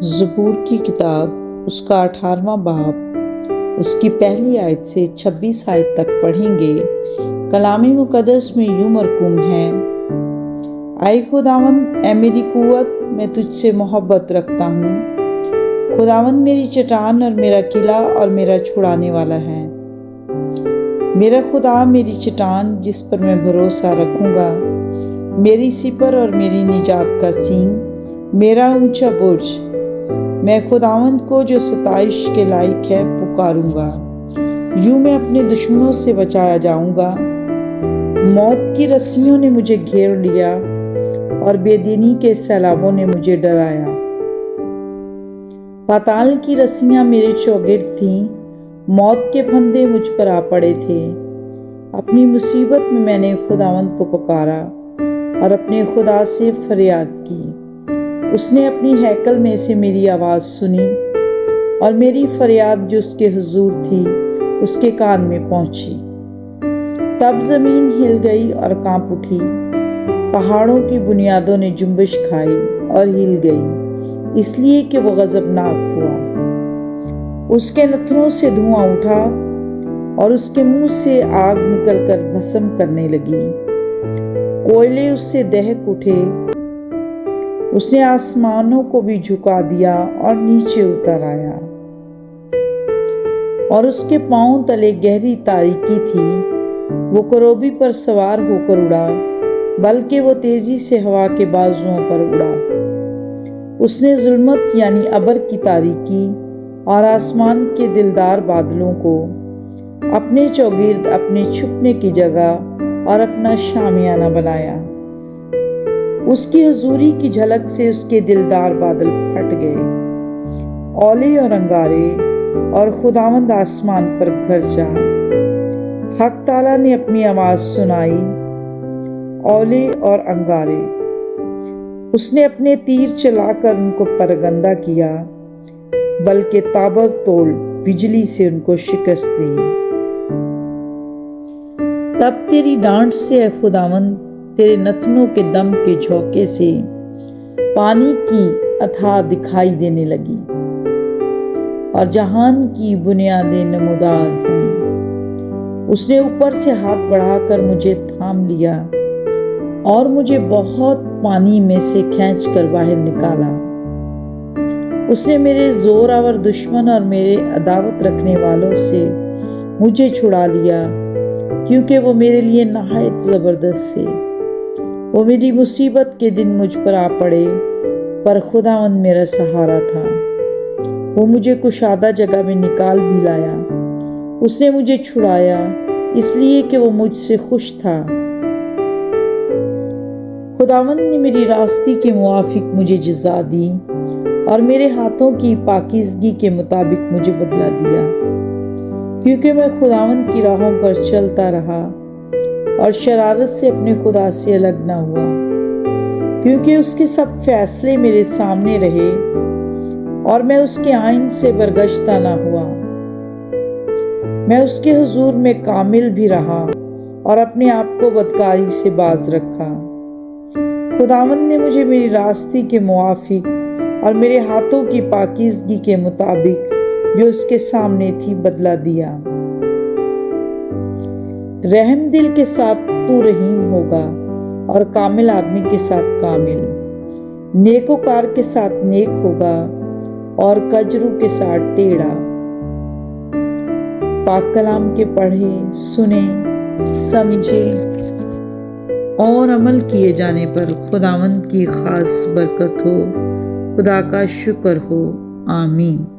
زبور کی کتاب اس کا 18واں باب اس کی پہلی آیت سے 26 آیت تک پڑھیں گے۔ کلام مقدس میں یوں مرقوم ہے: اے خداوند، اے میری قوت، میں تجھ سے محبت رکھتا ہوں۔ خداوند میری چٹان اور میرا قلعہ اور میرا چھڑانے والا ہے۔ میرا خدا میری چٹان جس پر میں بھروسہ رکھوں گا، میری سپر اور میری نجات کا سینگ، میرا اونچا برج۔ میں خداوند کو جو ستائش کے لائق ہے پکاروں گا۔ یوں میں اپنے دشمنوں سے بچایا جاؤں گا۔ موت کی رسیوں نے مجھے گھیر لیا اور بے دینی کے سیلابوں نے مجھے ڈرایا۔ پاتال کی رسیاں میرے چوگرد تھیں، موت کے پھندے مجھ پر آ پڑے تھے۔ اپنی مصیبت میں نے خداوند کو پکارا اور اپنے خدا سے فریاد کی۔ اس نے اپنی ہیکل میں سے میری آواز سنی اور میری فریاد جو اس کے حضور تھی اس کے کان میں پہنچی۔ تب زمین ہل گئی اور کانپ اٹھی، پہاڑوں کی بنیادوں نے جنبش کھائی اور ہل گئی، اس لیے کہ وہ غضبناک ہوا۔ اس کے نتھنوں سے دھواں اٹھا اور اس کے منہ سے آگ نکل کر بھسم کرنے لگی۔ کوئلے اس سے دہک اٹھے۔ اس نے آسمانوں کو بھی جھکا دیا اور نیچے اتر آیا۔ اور اس کے پاؤں تلے گہری تاریکی تھی۔ وہ کروبی پر سوار ہو کر اڑا، بلکہ وہ تیزی سے ہوا کے بازوؤں پر اڑا۔ اس نے ظلمت یعنی ابر کی تاریکی اور آسمان کے دلدار بادلوں کو اپنے چوگرد اپنے چھپنے کی جگہ اور اپنا شامیانہ بنایا۔ اس کی حضوری کی جھلک سے اس کے دلدار بادل پھٹ گئے۔ اولے اور انگارے اور خداوند آسمان پر گرجا۔ حق تعالیٰ نے اپنی آواز سنائی، اولے اور انگارے۔ اس نے اپنے تیر چلا کر ان کو پرگندہ کیا، بلکہ تابر توڑ بجلی سے ان کو شکست دی۔ تب تیری ڈانٹ سے اے خداوند، تیرے نتنوں کے دم کے جھونکے سے پانی کی اتھا دکھائی دینے لگی اور جہان کی بنیادیں نمودار ہوئیں۔ اس نے اوپر سے ہاتھ بڑھا کر مجھے تھام لیا اور مجھے بہت پانی میں سے کھینچ کر باہر نکالا۔ اس نے میرے زور آور دشمن اور میرے عداوت رکھنے والوں سے مجھے چھڑا لیا، کیونکہ وہ میرے لیے نہایت زبردست تھے۔ وہ میری مصیبت کے دن مجھ پر آ پڑے، پر خداوند میرا سہارا تھا۔ وہ مجھے کشادہ جگہ میں نکال بھی لایا۔ اس نے مجھے چھڑایا، اس لیے کہ وہ مجھ سے خوش تھا۔ خداوند نے میری راستی کے موافق مجھے جزا دی اور میرے ہاتھوں کی پاکیزگی کے مطابق مجھے بدلہ دیا، کیونکہ میں خداوند کی راہوں پر چلتا رہا اور شرارت سے اپنے خدا سے الگ نہ ہوا، کیونکہ اس کے سب فیصلے میرے سامنے رہے اور میں اس کے آئین سے برگشتہ نہ ہوا۔ میں اس کے حضور میں کامل بھی رہا اور اپنے آپ کو بدکاری سے باز رکھا۔ خداوند نے مجھے میری راستی کے موافق اور میرے ہاتھوں کی پاکیزگی کے مطابق جو اس کے سامنے تھی بدلہ دیا۔ رحم دل کے ساتھ تو رحیم ہوگا اور کامل آدمی کے ساتھ کامل، نیکوکار کے ساتھ نیک ہوگا اور کجرو کے ساتھ ٹیڑھا۔ پاک کلام کے پڑھے، سنے، سمجھے اور عمل کیے جانے پر خداوند کی خاص برکت ہو۔ خدا کا شکر ہو، آمین۔